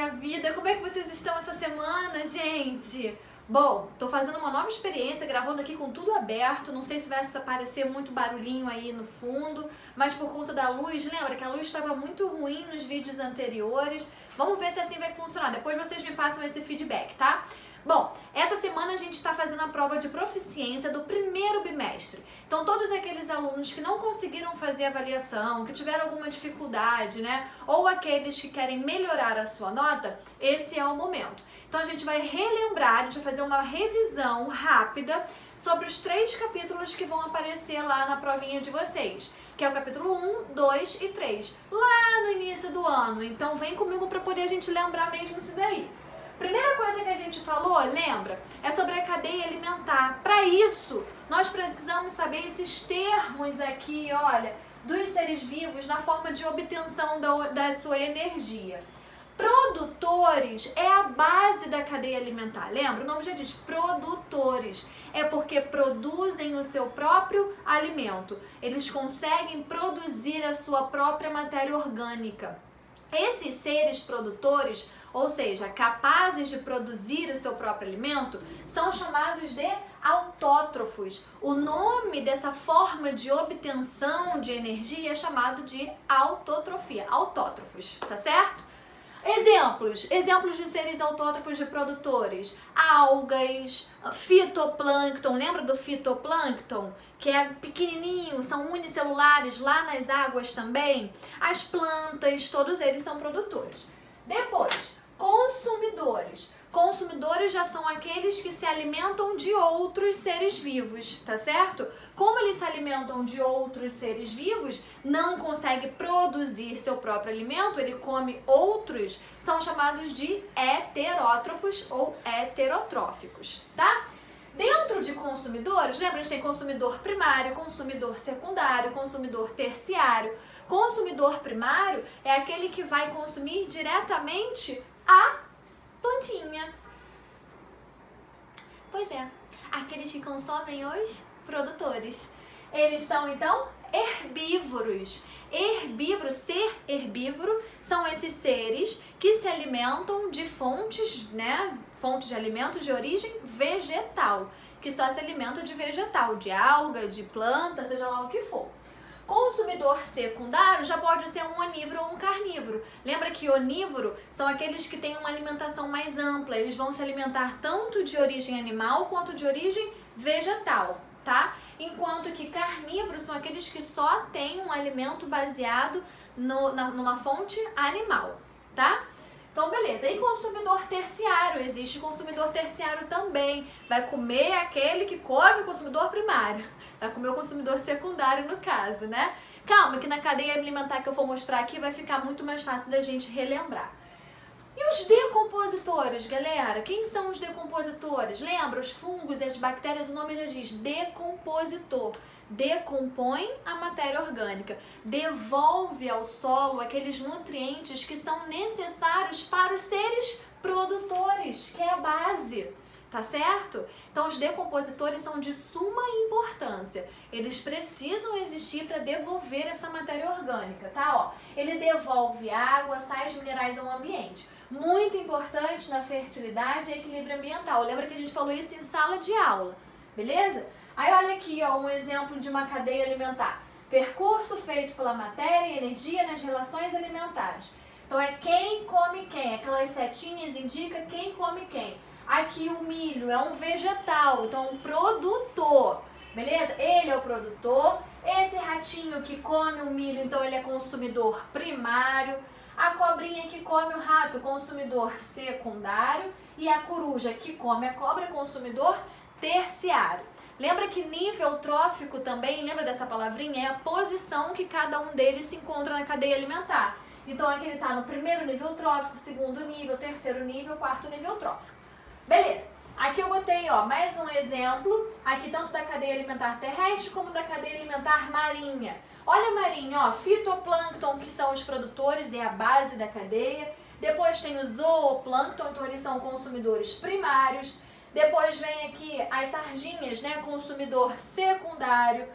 minha vida! Como é que vocês estão essa semana, gente? Bom, tô fazendo uma nova experiência, gravando aqui com tudo aberto, não sei se vai aparecer muito barulhinho aí no fundo, mas por conta da luz, lembra que a luz estava muito ruim nos vídeos anteriores. Vamos ver se assim vai funcionar, depois vocês me passam esse feedback, tá? Bom, essa semana a gente está fazendo a prova de proficiência do primeiro bimestre. Então, todos aqueles alunos que não conseguiram fazer avaliação, que tiveram alguma dificuldade, né? Ou aqueles que querem melhorar a sua nota, esse é o momento. Então, a gente vai relembrar, a gente vai fazer uma revisão rápida sobre os 3 capítulos que vão aparecer lá na provinha de vocês, que é o capítulo 1, 2 e 3, lá no início do ano. Então, vem comigo para poder a gente lembrar mesmo isso daí. Primeira coisa que a gente falou, lembra? É sobre a cadeia alimentar. Para isso, nós precisamos saber esses termos aqui, olha, dos seres vivos na forma de obtenção da sua energia. Produtores é a base da cadeia alimentar. Lembra? O nome já diz produtores. É porque produzem o seu próprio alimento. Eles conseguem produzir a sua própria matéria orgânica. Esses seres produtores, ou seja, capazes de produzir o seu próprio alimento, são chamados de autótrofos. O nome dessa forma de obtenção de energia é chamado de autotrofia, autótrofos, tá certo? Exemplos de seres autótrofos de produtores: algas, fitoplâncton, lembra do fitoplâncton? Que é pequenininho, são unicelulares lá nas águas também. As plantas, todos eles são produtores. Depois, consumidores. Consumidores já são aqueles que se alimentam de outros seres vivos, tá certo? Como eles se alimentam de outros seres vivos, não consegue produzir seu próprio alimento, ele come outros, são chamados de heterótrofos ou heterotróficos, tá? Dentro de consumidores, lembra, a gente tem consumidor primário, consumidor secundário, consumidor terciário. Consumidor primário é aquele que vai consumir diretamente a plantinha. Pois é, aqueles que consomem os produtores. Eles são, então, herbívoros. Ser herbívoro são esses seres que se alimentam de fontes, né? Fontes de alimentos de origem vegetal, que só se alimenta de vegetal, de alga, de planta, seja lá o que for. Consumidor secundário já pode ser um onívoro ou um carnívoro. Lembra que onívoro são aqueles que têm uma alimentação mais ampla, eles vão se alimentar tanto de origem animal quanto de origem vegetal, tá? Enquanto que carnívoros são aqueles que só têm um alimento baseado numa fonte animal, tá? Então, beleza. E consumidor terciário? Existe consumidor terciário também. Vai comer aquele que come o consumidor primário. Vai comer o consumidor secundário, no caso, né? Calma, que na cadeia alimentar que eu vou mostrar aqui vai ficar muito mais fácil da gente relembrar. E os decompositores, galera? Quem são os decompositores? Lembra, os fungos e as bactérias, o nome já diz decompositor. Decompõe a matéria orgânica, devolve ao solo aqueles nutrientes que são necessários para os seres produtores, que é a base, tá certo? Então, os decompositores são de suma importância. Eles precisam existir para devolver essa matéria orgânica, tá? Ó, ele devolve água, sais minerais ao ambiente. Muito importante na fertilidade e equilíbrio ambiental. Lembra que a gente falou isso em sala de aula, beleza? Aí olha aqui, ó, um exemplo de uma cadeia alimentar. Percurso feito pela matéria e energia nas relações alimentares. Então é quem come quem. Aquelas setinhas indicam quem come quem. Aqui o milho é um vegetal, então um produtor, beleza? Ele é o produtor. Esse ratinho que come o milho, então ele é consumidor primário. A cobrinha que come o rato, consumidor secundário. E a coruja que come a cobra, consumidor terciário. Lembra que nível trófico também, lembra dessa palavrinha? É a posição que cada um deles se encontra na cadeia alimentar. Então aqui ele está no primeiro nível trófico, segundo nível, terceiro nível, quarto nível trófico. Beleza. Aqui eu botei, ó, mais um exemplo, aqui tanto da cadeia alimentar terrestre como da cadeia alimentar marinha. Olha a marinha, ó, fitoplâncton, que são os produtores e a base da cadeia. Depois tem o zooplâncton, então eles são consumidores primários. Depois vem aqui as sardinhas, né, consumidor secundário.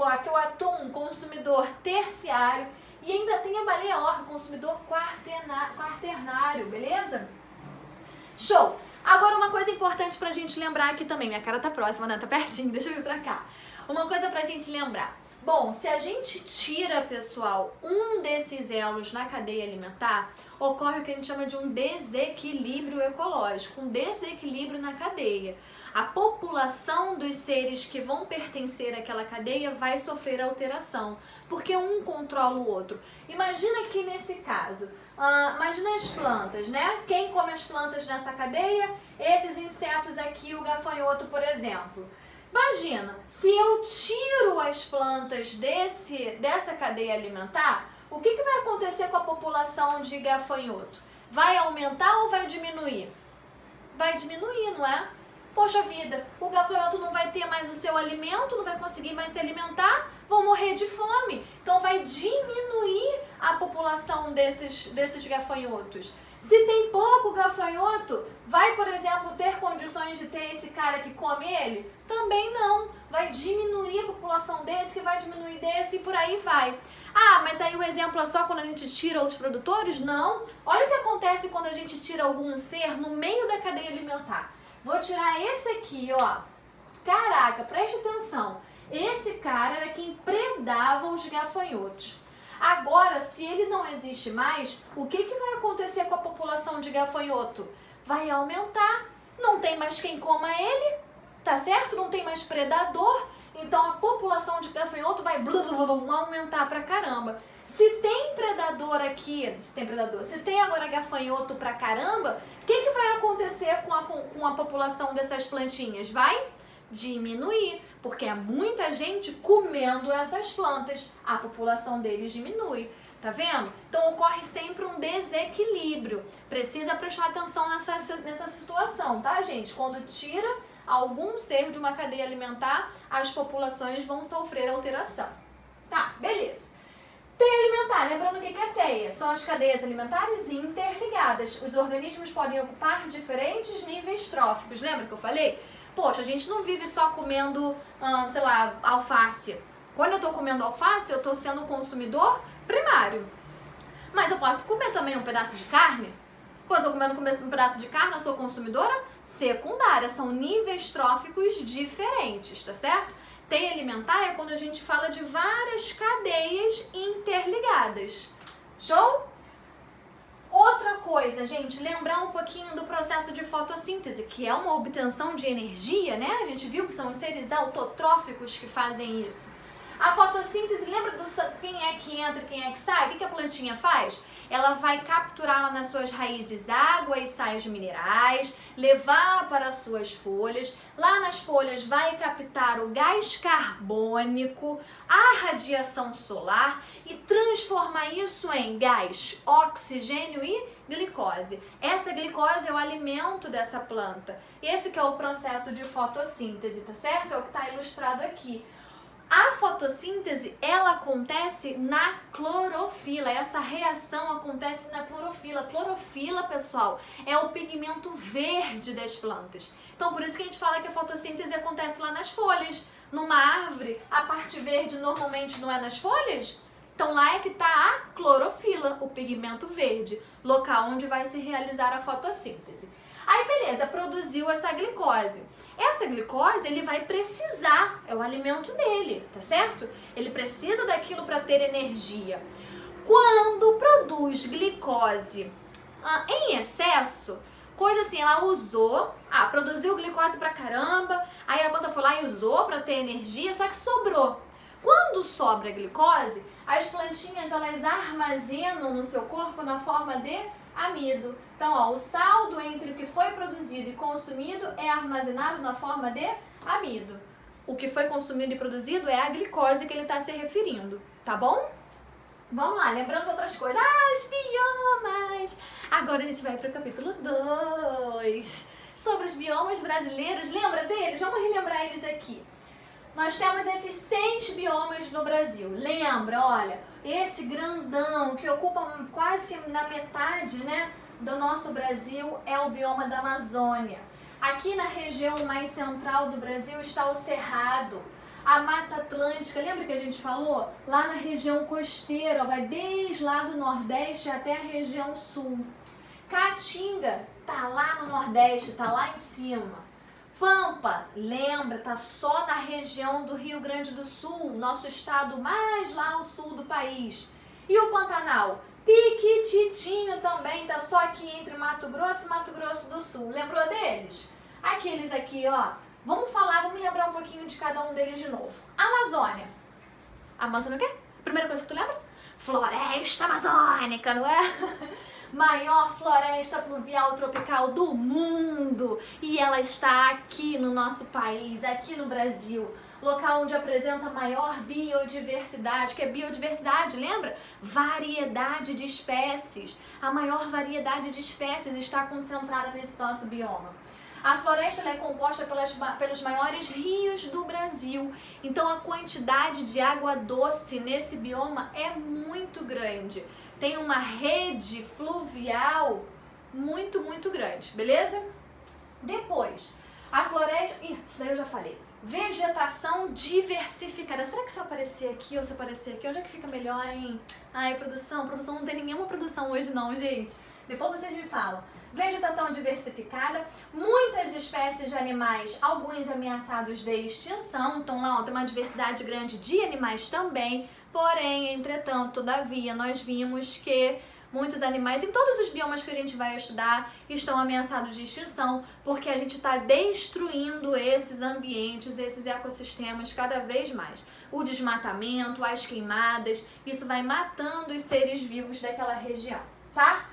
Aqui o atum, consumidor terciário. E ainda tem a baleia orca, consumidor quaternário, beleza? Show! Agora uma coisa importante pra gente lembrar aqui também, minha cara tá próxima, né? Tá pertinho, deixa eu vir pra cá. Uma coisa pra gente lembrar. Bom, se a gente tira, pessoal, um desses elos na cadeia alimentar, ocorre o que a gente chama de um desequilíbrio ecológico, um desequilíbrio na cadeia. A população dos seres que vão pertencer àquela cadeia vai sofrer alteração, porque um controla o outro. Imagina que nesse caso, imagina as plantas, né? Quem come as plantas nessa cadeia? Esses insetos aqui, o gafanhoto, por exemplo. Imagina, se eu tiro as plantas dessa cadeia alimentar, o que vai acontecer com a população de gafanhoto? Vai aumentar ou vai diminuir? Vai diminuir, não é? Poxa vida, o gafanhoto não vai ter mais o seu alimento, não vai conseguir mais se alimentar, vão morrer de fome. Então vai diminuir a população desses gafanhotos. Se tem pouco gafanhoto, vai, por exemplo, ter condições de ter esse cara que come ele? Também não. Vai diminuir a população desse, que vai diminuir desse e por aí vai. Ah, mas aí o exemplo é só quando a gente tira os produtores? Não. Olha o que acontece quando a gente tira algum ser no meio da cadeia alimentar. Vou tirar esse aqui, ó. Caraca, preste atenção. Esse cara era quem predava os gafanhotos. Agora, se ele não existe mais, o que vai acontecer com a população de gafanhoto? Vai aumentar. Não tem mais quem coma ele, tá certo? Não tem mais predador. Então a população de gafanhoto vai aumentar pra caramba. Se tem predador aqui, se tem agora gafanhoto pra caramba, o que vai acontecer com a população dessas plantinhas? Vai diminuir, porque é muita gente comendo essas plantas, a população deles diminui. Tá vendo? Então ocorre sempre um desequilíbrio. Precisa prestar atenção nessa situação, tá, gente? Quando tira algum ser de uma cadeia alimentar, as populações vão sofrer alteração. Tá, beleza. Teia alimentar, lembrando o que é teia? São as cadeias alimentares interligadas. Os organismos podem ocupar diferentes níveis tróficos. Lembra que eu falei? Poxa, a gente não vive só comendo, sei lá, alface. Quando eu tô comendo alface, eu tô sendo consumidor primário. Mas eu posso comer também um pedaço de carne? Quando eu tô comendo um pedaço de carne, eu sou consumidora secundária. São níveis tróficos diferentes, tá certo? Teia alimentar é quando a gente fala de várias cadeias interligadas. Show? Outra coisa, gente, lembrar um pouquinho do processo de fotossíntese, que é uma obtenção de energia, né? A gente viu que são os seres autotróficos que fazem isso. A fotossíntese, lembra quem é que entra e quem é que sai? O que a plantinha faz? Ela vai capturar lá nas suas raízes água e sais minerais, levar para as suas folhas. Lá nas folhas vai captar o gás carbônico, a radiação solar e transformar isso em gás, oxigênio e glicose. Essa glicose é o alimento dessa planta. Esse que é o processo de fotossíntese, tá certo? É o que está ilustrado aqui. A fotossíntese, ela acontece na clorofila. Essa reação acontece na clorofila. Clorofila, pessoal, é o pigmento verde das plantas. Então, por isso que a gente fala que a fotossíntese acontece lá nas folhas. Numa árvore, a parte verde normalmente não é nas folhas? Então, lá é que está a clorofila, o pigmento verde, local onde vai se realizar a fotossíntese. Aí, beleza, produziu essa glicose. Essa glicose, ele vai precisar, é o alimento dele, tá certo? Ele precisa daquilo para ter energia. Quando produz glicose em excesso, coisa assim, ela usou, produziu glicose pra caramba, aí a planta foi lá e usou para ter energia, só que sobrou. Quando sobra glicose, as plantinhas, elas armazenam no seu corpo na forma de amido. Então, o saldo entre o que foi produzido e consumido é armazenado na forma de amido. O que foi consumido e produzido é a glicose que ele está se referindo, tá bom? Vamos lá, lembrando outras coisas. Os biomas! Agora a gente vai para o capítulo 2, sobre os biomas brasileiros. Lembra deles? Vamos relembrar eles aqui. Nós temos esses 6 biomas no Brasil. Lembra, olha, esse grandão que ocupa quase que na metade, né, do nosso Brasil é o bioma da Amazônia. Aqui na região mais central do Brasil está o Cerrado. A Mata Atlântica, lembra que a gente falou? Lá na região costeira, ó, vai desde lá do Nordeste até a região Sul. Caatinga, tá lá no Nordeste, tá lá em cima. Pampa, lembra, tá só na região do Rio Grande do Sul, nosso estado mais lá ao sul do país. E o Pantanal? Piquititinho também, tá só aqui entre Mato Grosso e Mato Grosso do Sul. Lembrou deles? Aqueles aqui, ó. Vamos lembrar um pouquinho de cada um deles de novo. Amazônia. Amazônia o quê? Primeira coisa que tu lembra? Floresta amazônica, não é? Maior floresta pluvial tropical do mundo. E ela está aqui no nosso país, aqui no Brasil. Local onde apresenta a maior biodiversidade. Que é biodiversidade, lembra? Variedade de espécies. A maior variedade de espécies está concentrada nesse nosso bioma. A floresta ela é composta pelos maiores rios do Brasil. Então a quantidade de água doce nesse bioma é muito grande. Tem uma rede fluvial muito, muito grande, beleza? Depois, a floresta... isso daí eu já falei. Vegetação diversificada. Será que se eu aparecer aqui ou se eu aparecer aqui, onde é que fica melhor, hein? Ai, produção não tem nenhuma produção hoje não, gente. Depois vocês me falam. Vegetação diversificada, muitas espécies de animais, alguns ameaçados de extinção. Então lá ó, tem uma diversidade grande de animais também. Porém, entretanto, todavia, nós vimos que muitos animais, em todos os biomas que a gente vai estudar, estão ameaçados de extinção, porque a gente está destruindo esses ambientes, esses ecossistemas cada vez mais. O desmatamento, as queimadas, isso vai matando os seres vivos daquela região, tá?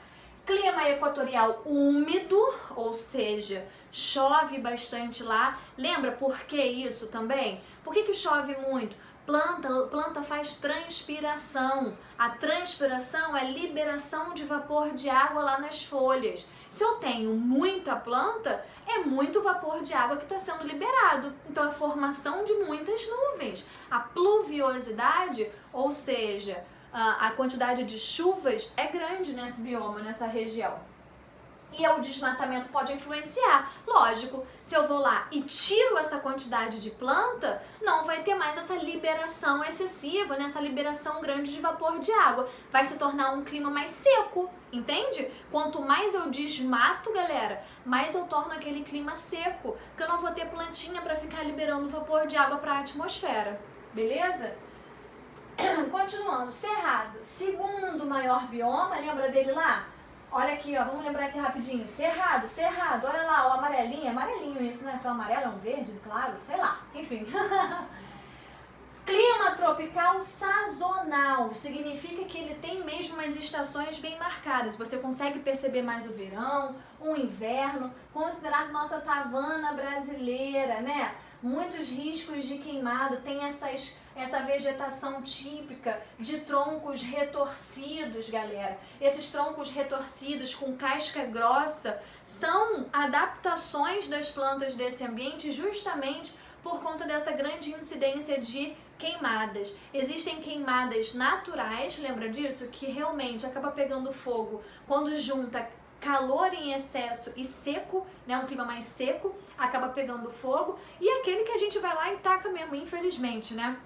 Clima equatorial úmido, ou seja, chove bastante lá. Lembra por que isso também? Por que chove muito? Planta faz transpiração. A transpiração é liberação de vapor de água lá nas folhas. Se eu tenho muita planta, é muito vapor de água que está sendo liberado. Então, a formação de muitas nuvens. A pluviosidade, ou seja, a quantidade de chuvas é grande nesse bioma, nessa região. E o desmatamento pode influenciar. Lógico, se eu vou lá e tiro essa quantidade de planta, não vai ter mais essa liberação excessiva, né? Essa liberação grande de vapor de água. Vai se tornar um clima mais seco, entende? Quanto mais eu desmato, galera, mais eu torno aquele clima seco, porque eu não vou ter plantinha para ficar liberando vapor de água para a atmosfera, beleza? Continuando, Cerrado, segundo maior bioma, lembra dele lá? Olha aqui, ó, vamos lembrar aqui rapidinho. Cerrado, olha lá, o amarelinho isso, não é só amarelo, é um verde, claro, sei lá, enfim. Clima tropical sazonal, significa que ele tem mesmo umas estações bem marcadas. Você consegue perceber mais o verão, o inverno, considerado nossa savana brasileira, né? Muitos riscos de queimado, tem essa vegetação típica de troncos retorcidos, galera. Esses troncos retorcidos com casca grossa são adaptações das plantas desse ambiente justamente por conta dessa grande incidência de queimadas. Existem queimadas naturais, lembra disso? Que realmente acaba pegando fogo quando junta calor em excesso e seco, né, um clima mais seco, acaba pegando fogo, e aquele que a gente vai lá e taca mesmo, infelizmente, né?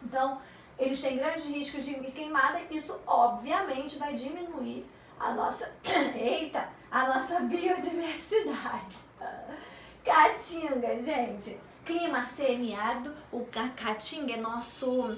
Então, eles têm grandes riscos de queimada, isso obviamente vai diminuir a nossa, a nossa biodiversidade. Caatinga, gente, clima semiárido, o Caatinga é nosso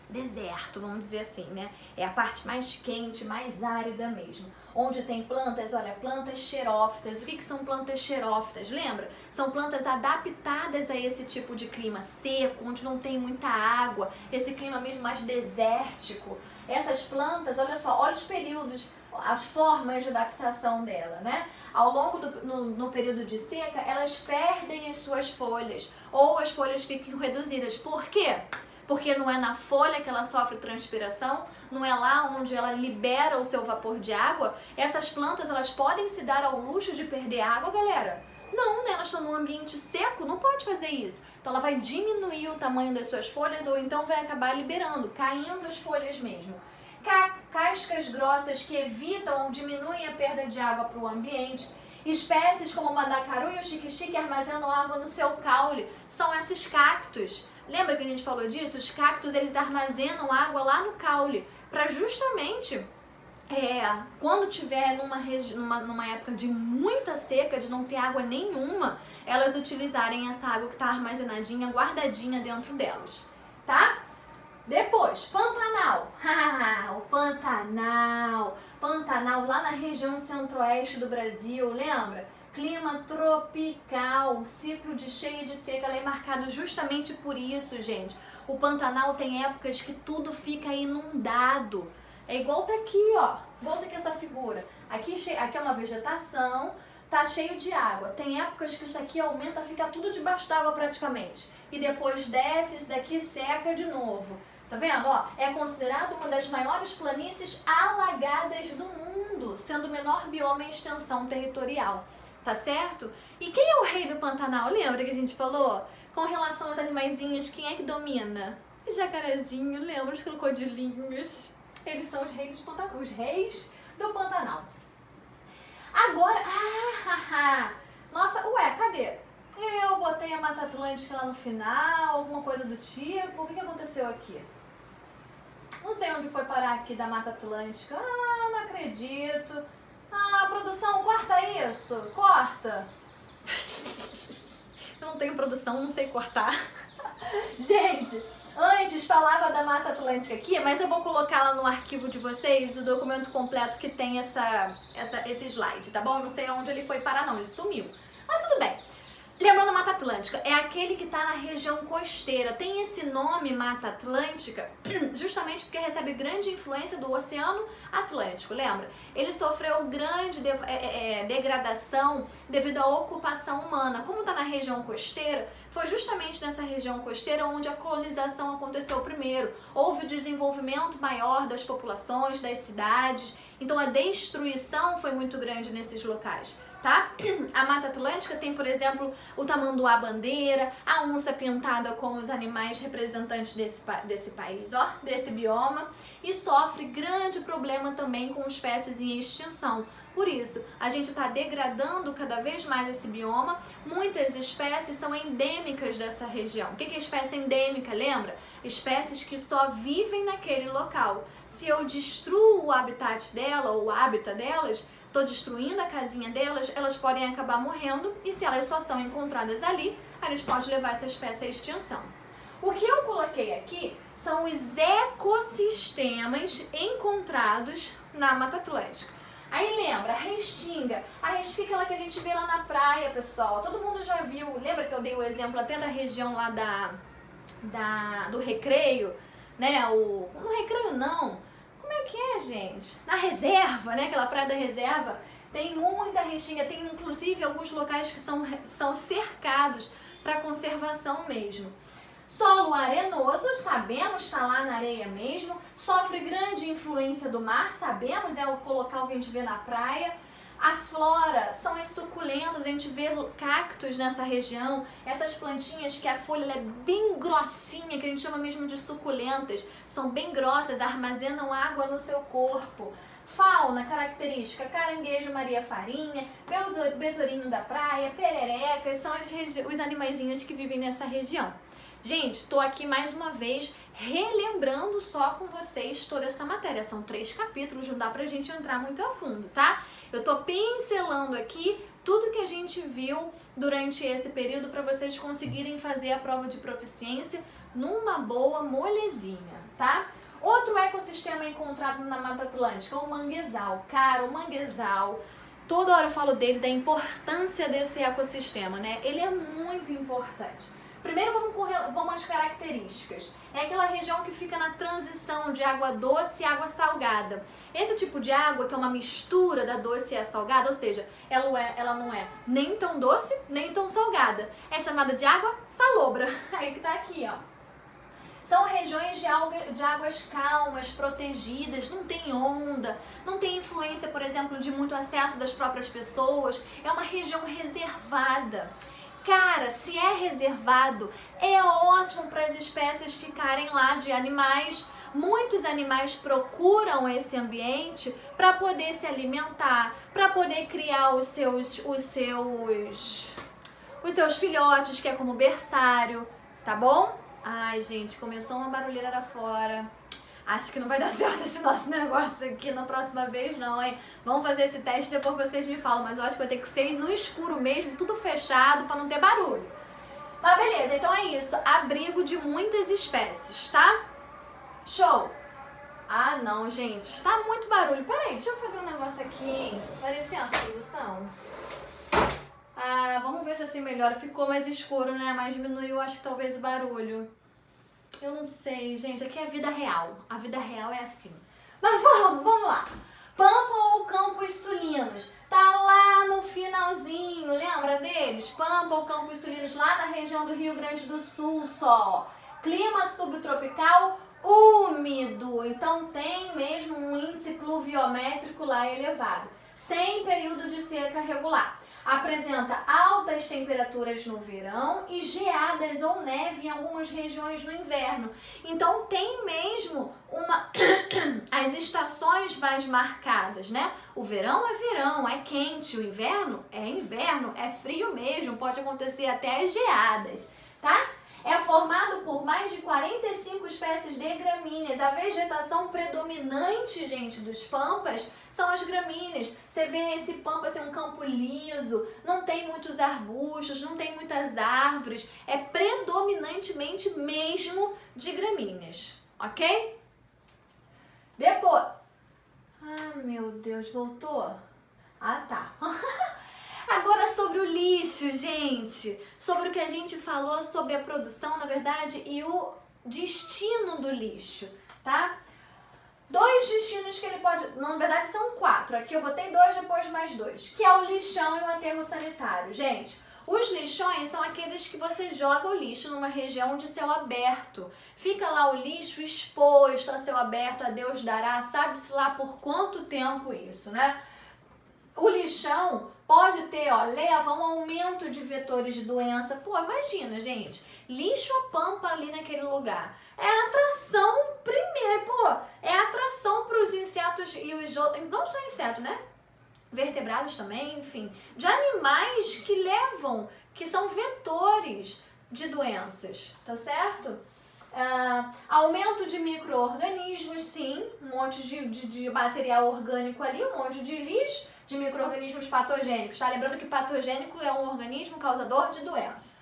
deserto, vamos dizer assim, né? É a parte mais quente, mais árida mesmo. Onde tem plantas, olha, plantas xerófitas. O que são plantas xerófitas? Lembra? São plantas adaptadas a esse tipo de clima seco, onde não tem muita água, esse clima mesmo mais desértico. Essas plantas, olha só, olha os períodos, as formas de adaptação dela, né? Ao longo no período de seca, elas perdem as suas folhas, ou as folhas ficam reduzidas. Por quê? Porque não é na folha que ela sofre transpiração, não é lá onde ela libera o seu vapor de água. Essas plantas, elas podem se dar ao luxo de perder água, galera? Não, né? Elas estão num ambiente seco, não pode fazer isso. Então ela vai diminuir o tamanho das suas folhas ou então vai acabar liberando, caindo as folhas mesmo. Cascas grossas que evitam ou diminuem a perda de água para o ambiente. Espécies como o mandacaru e o xique-xique armazenam água no seu caule. São esses cactos. Lembra que a gente falou disso? Os cactos, eles armazenam água lá no caule para justamente quando tiver numa época de muita seca, de não ter água nenhuma, elas utilizarem essa água que está armazenadinha, guardadinha dentro delas, tá? Depois, Pantanal. O Pantanal. Pantanal lá na região centro-oeste do Brasil, lembra? Clima tropical, ciclo de cheia e de seca, ela é marcado justamente por isso, gente. O Pantanal tem épocas que tudo fica inundado. É igual tá aqui, ó. Igual tá aqui essa figura. Aqui é uma vegetação, tá cheio de água. Tem épocas que isso aqui aumenta, fica tudo debaixo d'água praticamente. E depois desce, isso daqui seca de novo. Tá vendo? Ó, é considerado uma das maiores planícies alagadas do mundo, sendo o menor bioma em extensão territorial. Tá certo? E quem é o rei do Pantanal? Lembra que a gente falou? Com relação aos animaizinhos, quem é que domina? Os jacarezinhos, lembra? Os crocodilinhos. Eles são os reis do Pantanal. Os reis do Pantanal. Agora... Nossa, ué, cadê? Eu botei a Mata Atlântica lá no final, alguma coisa do tipo. O que aconteceu aqui? Não sei onde foi parar aqui da Mata Atlântica. Não acredito. Produção, corta isso. Corta. Eu não tenho produção, não sei cortar. Gente, antes falava da Mata Atlântica aqui, mas eu vou colocar lá no arquivo de vocês o documento completo que tem esse slide, tá bom? Eu não sei onde ele foi parar não, ele sumiu. Mas tudo bem. Lembrando, a Mata Atlântica é aquele que está na região costeira. Tem esse nome, Mata Atlântica, justamente porque recebe grande influência do Oceano Atlântico, lembra? Ele sofreu grande degradação devido à ocupação humana. Como está na região costeira, foi justamente nessa região costeira onde a colonização aconteceu primeiro. Houve o desenvolvimento maior das populações, das cidades, então a destruição foi muito grande nesses locais. Tá? A Mata Atlântica tem, por exemplo, o tamanduá-bandeira, a onça pintada como os animais representantes desse país, ó, desse bioma, e sofre grande problema também com espécies em extinção. Por isso, a gente está degradando cada vez mais esse bioma. Muitas espécies são endêmicas dessa região. O que é espécie endêmica, lembra? Espécies que só vivem naquele local. Se eu destruo o habitat dela, ou o hábitat delas, estou destruindo a casinha delas, elas podem acabar morrendo, e se elas só são encontradas ali, a gente pode levar essa espécie à extinção. O que eu coloquei aqui são os ecossistemas encontrados na Mata Atlântica. Aí lembra, a restinga é aquela que a gente vê lá na praia, pessoal. Todo mundo já viu, lembra que eu dei o exemplo até da região lá do Recreio, né? No Recreio não. Como é que é, gente? Na reserva, né? Aquela praia da reserva. Tem muita restinga, tem inclusive alguns locais que são cercados para conservação mesmo. Solo arenoso, sabemos, está lá na areia mesmo. Sofre grande influência do mar, sabemos, é o local que a gente vê na praia. A flora são as suculentas, a gente vê cactos nessa região, essas plantinhas que a folha é bem grossinha, que a gente chama mesmo de suculentas, são bem grossas, armazenam água no seu corpo. Fauna característica, caranguejo, maria farinha, besourinho da praia, pererecas, são os animaizinhos que vivem nessa região. Gente, tô aqui mais uma vez relembrando só com vocês toda essa matéria. São 3 capítulos, não dá pra gente entrar muito a fundo, tá? Eu tô pincelando aqui tudo que a gente viu durante esse período para vocês conseguirem fazer a prova de proficiência numa boa molezinha, tá? Outro ecossistema encontrado na Mata Atlântica, o manguezal. Cara, o manguezal, toda hora eu falo dele, da importância desse ecossistema, né? Ele é muito importante. Primeiro vamos às características. É aquela região que fica na transição de água doce e água salgada. Esse tipo de água, que é uma mistura da doce e a salgada, ou seja, ela não é nem tão doce, nem tão salgada. É chamada de água salobra. Aí que tá aqui, ó. São regiões de águas calmas, protegidas, não tem onda, não tem influência, por exemplo, de muito acesso das próprias pessoas. É uma região reservada. Cara, se é reservado, é ótimo para as espécies ficarem lá de animais, Muitos animais procuram esse ambiente para poder se alimentar, para poder criar os seus filhotes, que é como berçário, tá bom? Ai, gente, começou uma barulheira lá fora. Acho que não vai dar certo esse nosso negócio aqui na próxima vez não, hein? Vamos fazer esse teste, depois vocês me falam, mas eu acho que vai ter que ser no escuro mesmo, tudo fechado, pra não ter barulho. Mas beleza, então é isso, abrigo de muitas espécies, tá? Show! Ah não, gente, tá muito barulho. Peraí, deixa eu fazer um negócio aqui. Dá licença, produção. Ah, vamos ver se assim melhora. Ficou mais escuro, né? Mas diminuiu, acho que talvez o barulho. Eu não sei, gente. Aqui é a vida real. A vida real é assim. Mas vamos lá. Pampa ou Campos Sulinos? Tá lá no finalzinho, lembra deles? Pampa ou Campos Sulinos, lá na região do Rio Grande do Sul só. Clima subtropical úmido, então tem mesmo um índice pluviométrico lá elevado. Sem período de seca regular. Apresenta altas temperaturas no verão e geadas ou neve em algumas regiões no inverno. Então tem mesmo as estações mais marcadas, né? O verão, é quente, o inverno, é frio mesmo, pode acontecer até as geadas, tá? É formado por mais de 45 espécies de gramíneas. A vegetação predominante, gente, dos pampas são as gramíneas. Você vê esse pampa ser um campo liso, não tem muitos arbustos, não tem muitas árvores. É predominantemente mesmo de gramíneas, ok? Depois... Ah, meu Deus, voltou? Ah, tá. Agora sobre o lixo, gente, sobre o que a gente falou sobre a produção, na verdade, e o destino do lixo, tá? 2 destinos que ele pode, na verdade são 4, aqui eu botei 2, depois mais 2, que é o lixão e o aterro sanitário. Gente, os lixões são aqueles que você joga o lixo numa região de céu aberto. Fica lá o lixo exposto a céu aberto, a Deus dará, sabe-se lá por quanto tempo isso, né? O lixão pode ter, leva um aumento de vetores de doença. Pô, imagina, gente, lixo a pampa ali naquele lugar. É atração primeiro, é atração para os insetos e os outros, não só insetos, né? Vertebrados também, enfim, de animais que levam, que são vetores de doenças, tá certo? Aumento de micro-organismos, sim, um monte de material orgânico ali, um monte de lixo, de micro-organismos patogênicos, tá? Lembrando que patogênico é um organismo causador de doença.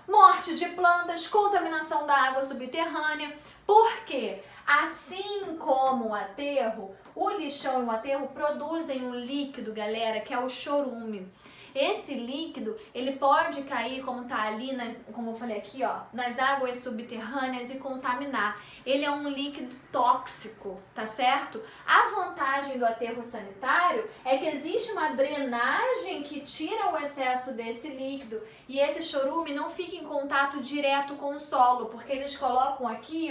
Morte de plantas, contaminação da água subterrânea, porque assim como o aterro, o lixão e o aterro produzem um líquido, galera, que é o chorume. Esse líquido, ele pode cair, como tá ali, como eu falei aqui, nas águas subterrâneas e contaminar. Ele é um líquido tóxico, tá certo? A vantagem do aterro sanitário é que existe uma drenagem que tira o excesso desse líquido e esse chorume não fica em contato direto com o solo, porque eles colocam aqui,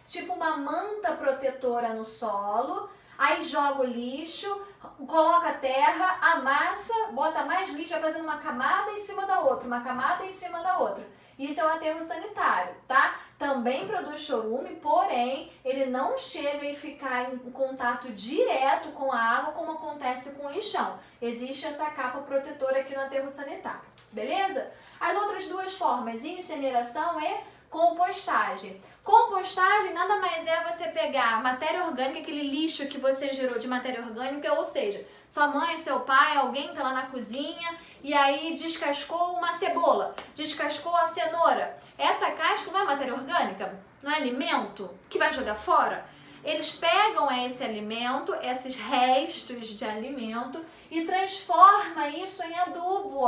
tipo uma manta protetora no solo. Aí joga o lixo, coloca a terra, amassa, bota mais lixo, vai fazendo uma camada em cima da outra, uma camada em cima da outra. Isso é o aterro sanitário, tá? Também produz chorume, porém, ele não chega e ficar em contato direto com a água como acontece com o lixão. Existe essa capa protetora aqui no aterro sanitário, beleza? As outras 2 formas, incineração e compostagem. Compostagem nada mais é você pegar matéria orgânica, aquele lixo que você gerou de matéria orgânica, ou seja, sua mãe, seu pai, alguém tá lá na cozinha e aí descascou uma cebola, descascou a cenoura. Essa casca não é matéria orgânica? Não é alimento que vai jogar fora? Eles pegam esse alimento, esses restos de alimento e transformam isso em adubo,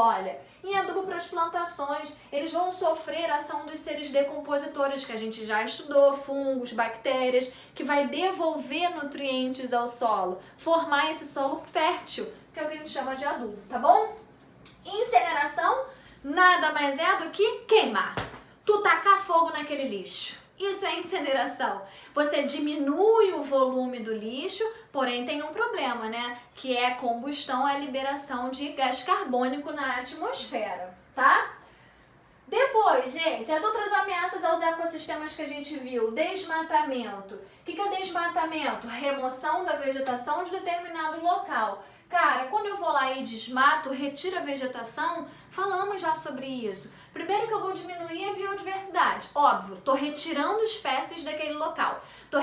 em adubo para as plantações. Eles vão sofrer a ação dos seres decompositores, que a gente já estudou, fungos, bactérias, que vai devolver nutrientes ao solo, formar esse solo fértil, que é o que a gente chama de adubo, tá bom? Incineração nada mais é do que queimar. Tu tacar fogo naquele lixo. Isso é incineração. Você diminui o volume do lixo, porém tem um problema, né? Que é combustão, a liberação de gás carbônico na atmosfera, tá? Depois, gente, as outras ameaças aos ecossistemas que a gente viu, desmatamento. O que é o desmatamento? Remoção da vegetação de determinado local. Cara, quando eu vou lá e desmato, retiro a vegetação, falamos já sobre isso. Primeiro que eu vou diminuir a biodiversidade. Óbvio, tô retirando espécies daquele local. Tô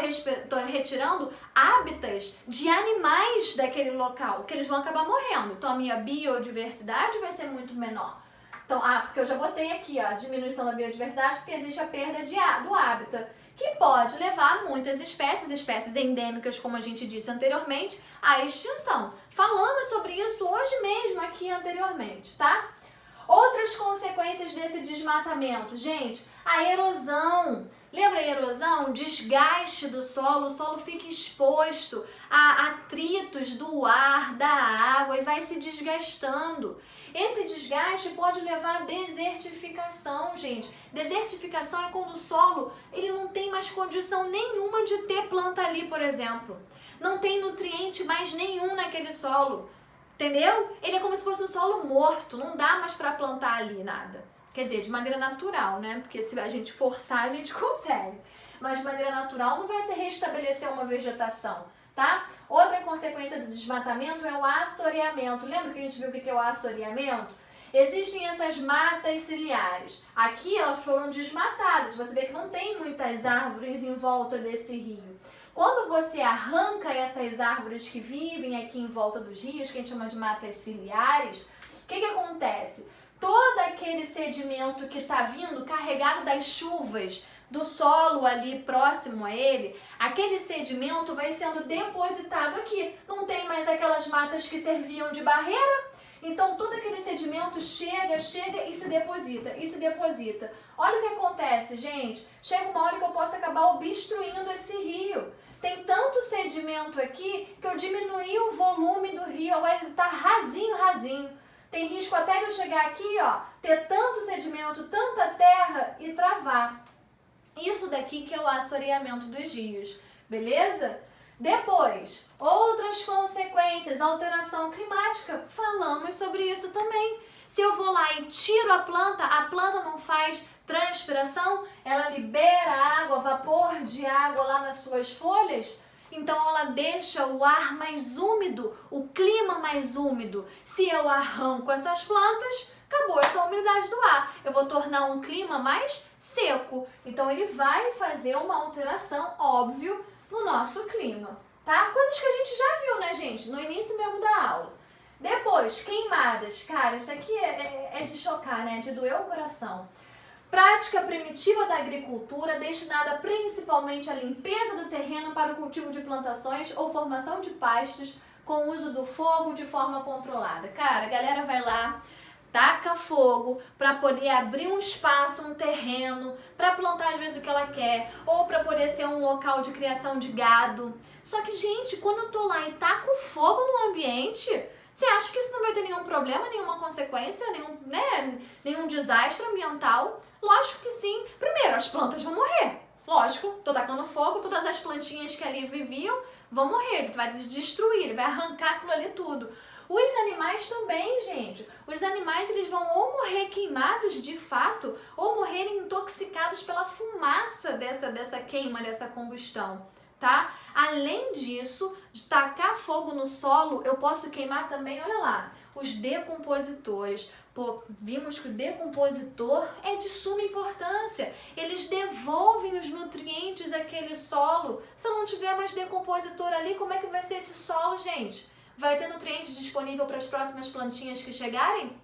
retirando hábitats de animais daquele local, que eles vão acabar morrendo. Então a minha biodiversidade vai ser muito menor. Então, porque eu já botei aqui, ó, a diminuição da biodiversidade, porque existe a perda do hábitat, que pode levar muitas espécies endêmicas, como a gente disse anteriormente, à extinção. Falamos sobre isso hoje mesmo aqui anteriormente, tá? Outras consequências desse desmatamento, gente, a erosão. Lembra a erosão? Desgaste do solo, o solo fica exposto a atritos do ar, da água e vai se desgastando. Esse desgaste pode levar à desertificação, gente. Desertificação é quando o solo ele não tem mais condição nenhuma de ter planta ali, por exemplo. Não tem nutriente mais nenhum naquele solo, entendeu? Ele é como se fosse um solo morto, não dá mais para plantar ali nada. Quer dizer, de maneira natural, né? Porque se a gente forçar, a gente consegue. Mas de maneira natural não vai se restabelecer uma vegetação, tá? Outra consequência do desmatamento é o assoreamento. Lembra que a gente viu o que é o assoreamento? Existem essas matas ciliares. Aqui elas foram desmatadas. Você vê que não tem muitas árvores em volta desse rio. Quando você arranca essas árvores que vivem aqui em volta dos rios, que a gente chama de matas ciliares, o que acontece? Todo aquele sedimento que está vindo carregado das chuvas, do solo ali próximo a ele, aquele sedimento vai sendo depositado aqui. Não tem mais aquelas matas que serviam de barreira, então todo aquele sedimento chega e se deposita. Olha o que acontece, gente. Chega uma hora que eu posso acabar obstruindo esse rio. Tem tanto sedimento aqui que eu diminuí o volume do rio, agora ele está rasinho. Tem risco até de eu chegar aqui, ó, ter tanto sedimento, tanta terra e travar. Isso daqui que é o assoreamento dos rios, beleza? Depois, outras consequências, alteração climática, falamos sobre isso também. Se eu vou lá e tiro a planta não faz transpiração, ela libera água, vapor de água lá nas suas folhas, então ela deixa o ar mais úmido, o clima mais úmido. Se eu arranco essas plantas, acabou essa umidade do ar. Eu vou tornar um clima mais seco. Então ele vai fazer uma alteração, óbvio, no nosso clima, tá? Coisas que a gente já viu, né, gente? No início mesmo da aula. Depois, queimadas. Cara, isso aqui é de chocar, né? De doer o coração. Prática primitiva da agricultura destinada principalmente à limpeza do terreno para o cultivo de plantações ou formação de pastos com uso do fogo de forma controlada. Cara, a galera vai lá, taca fogo para poder abrir um espaço, um terreno, para plantar às vezes o que ela quer, ou para poder ser um local de criação de gado. Só que, gente, quando eu tô lá e taco fogo no ambiente, você acha que isso não vai ter nenhum problema, nenhuma consequência, nenhum desastre ambiental? Lógico que sim. Primeiro, as plantas vão morrer. Lógico, tô tacando fogo, todas as plantinhas que ali viviam vão morrer. Ele vai destruir, ele vai arrancar aquilo ali tudo. Os animais também, gente. Os animais eles vão ou morrer queimados de fato, ou morrerem intoxicados pela fumaça dessa queima, dessa combustão, tá? Além disso, de tacar fogo no solo, eu posso queimar também, olha lá, os decompositores. Pô, vimos que o decompositor é de suma importância. Eles devolvem os nutrientes àquele solo. Se eu não tiver mais decompositor ali, como é que vai ser esse solo, gente? Vai ter nutriente disponível para as próximas plantinhas que chegarem?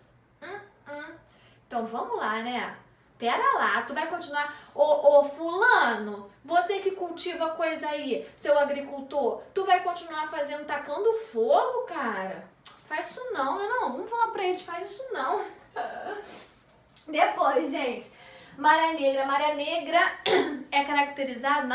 Então vamos lá, né? Pera lá, tu vai continuar... Ô fulano, você que cultiva coisa aí, seu agricultor, tu vai continuar tacando fogo, cara? Faz isso não, né? Não, vamos falar pra eles, faz isso não. Depois, gente, maré negra. Maré negra é caracterizado,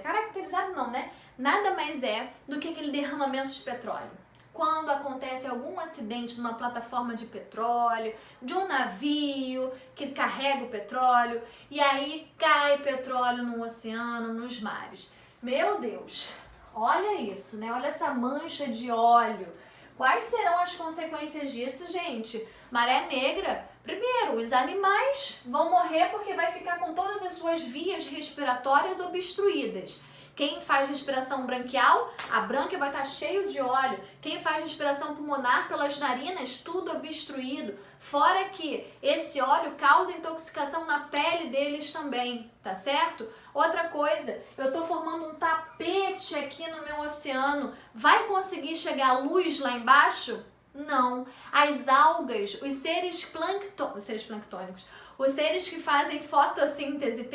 caracterizado não, né? Nada mais é do que aquele derramamento de petróleo. Quando acontece algum acidente numa plataforma de petróleo, de um navio que carrega o petróleo, e aí cai petróleo no oceano, nos mares. Meu Deus, olha isso, né? Olha essa mancha de óleo. Quais serão as consequências disso, gente? Maré negra. Primeiro, os animais vão morrer porque vai ficar com todas as suas vias respiratórias obstruídas. Quem faz respiração branquial, a brânquia vai estar cheio de óleo. Quem faz respiração pulmonar pelas narinas, tudo obstruído. Fora que esse óleo causa intoxicação na pele deles também, tá certo? Outra coisa, eu tô formando um tapete aqui no meu oceano. Vai conseguir chegar luz lá embaixo? Não. As algas, os seres planctônicos, os seres que fazem fotossíntese,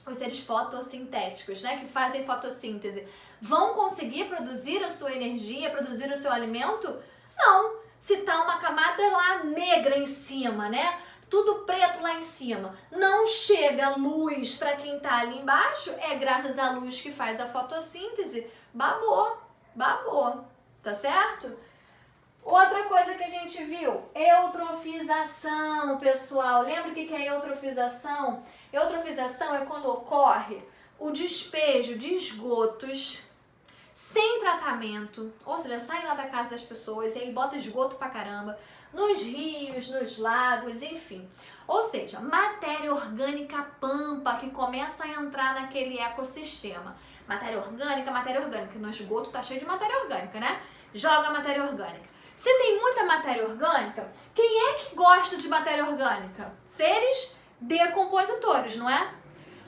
os seres fotossintéticos, né, que fazem fotossíntese, vão conseguir produzir a sua energia, produzir o seu alimento? Não. Se tá uma camada lá negra em cima, né, tudo preto lá em cima, não chega luz para quem tá ali embaixo, é graças à luz que faz a fotossíntese, babou, tá certo? Outra coisa que a gente viu, eutrofização, pessoal. Lembra o que é eutrofização? Eutrofização é quando ocorre o despejo de esgotos sem tratamento, ou seja, sai lá da casa das pessoas e aí bota esgoto pra caramba, nos rios, nos lagos, enfim. Ou seja, matéria orgânica pampa que começa a entrar naquele ecossistema. Matéria orgânica, no esgoto tá cheio de matéria orgânica, né? Joga a matéria orgânica. Se tem muita matéria orgânica, quem é que gosta de matéria orgânica? Seres decompositores, não é?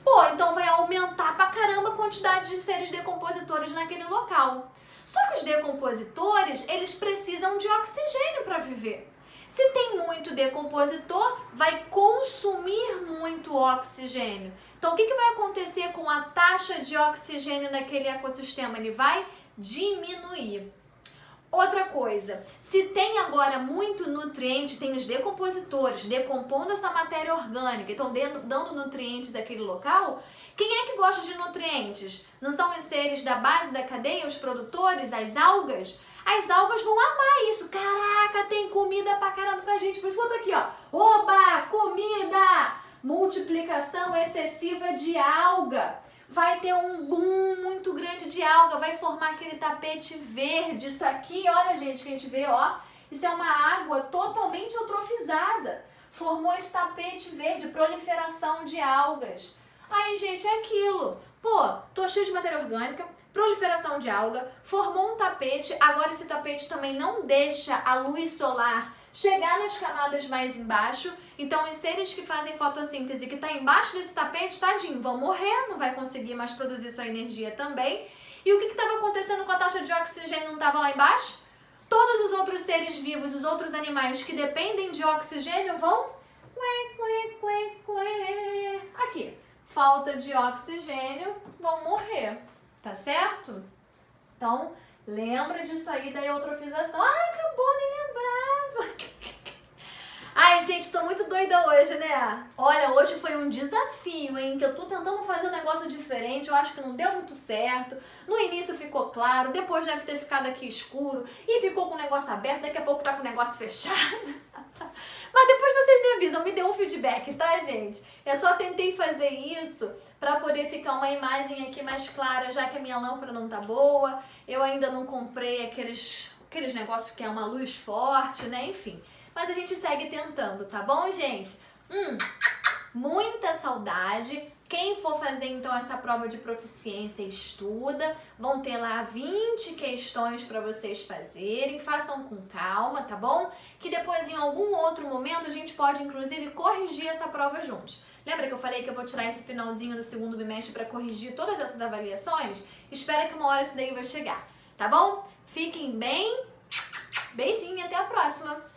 Pô, então vai aumentar pra caramba a quantidade de seres decompositores naquele local. Só que os decompositores, eles precisam de oxigênio para viver. Se tem muito decompositor, vai consumir muito oxigênio. Então, o que vai acontecer com a taxa de oxigênio naquele ecossistema? Ele vai diminuir. Outra coisa, se tem agora muito nutriente, tem os decompositores decompondo essa matéria orgânica, então dando nutrientes àquele local, quem é que gosta de nutrientes? Não são os seres da base da cadeia, os produtores, as algas? As algas vão amar isso. Caraca, tem comida pra caramba pra gente. Por isso que eu tô aqui, ó. Oba, comida! Multiplicação excessiva de alga. Vai ter um boom muito grande de alga, vai formar aquele tapete verde. Isso aqui, olha, gente, que a gente vê, ó, isso é uma água totalmente eutrofizada. Formou esse tapete verde, proliferação de algas. Aí, gente, é aquilo. Pô, tô cheio de matéria orgânica, proliferação de alga, formou um tapete, agora esse tapete também não deixa a luz solar chegar nas camadas mais embaixo, então os seres que fazem fotossíntese que está embaixo desse tapete, tadinho, vão morrer, não vai conseguir mais produzir sua energia também. E o que estava acontecendo com a taxa de oxigênio não estava lá embaixo? Todos os outros seres vivos, os outros animais que dependem de oxigênio vão... Aqui, falta de oxigênio, vão morrer, tá certo? Então, lembra disso aí da eutrofização. Ai, acabou, nem lembrava. Ai, gente, tô muito doida hoje, né? Olha, hoje foi um desafio, hein? Que eu tô tentando fazer um negócio diferente, eu acho que não deu muito certo. No início ficou claro, depois deve ter ficado aqui escuro e ficou com o negócio aberto, daqui a pouco tá com o negócio fechado. Mas depois vocês me avisam, me dê um feedback, tá, gente? Eu só tentei fazer isso pra poder ficar uma imagem aqui mais clara, já que a minha lâmpada não tá boa. Eu ainda não comprei aqueles negócios que é uma luz forte, né? Enfim. Mas a gente segue tentando, tá bom, gente? Muita saudade. Quem for fazer, então, essa prova de proficiência, estuda. Vão ter lá 20 questões para vocês fazerem. Façam com calma, tá bom? Que depois, em algum outro momento, a gente pode, inclusive, corrigir essa prova juntos. Lembra que eu falei que eu vou tirar esse finalzinho do segundo bimestre para corrigir todas essas avaliações? Espera que uma hora isso daí vai chegar, tá bom? Fiquem bem. Beijinho, até a próxima!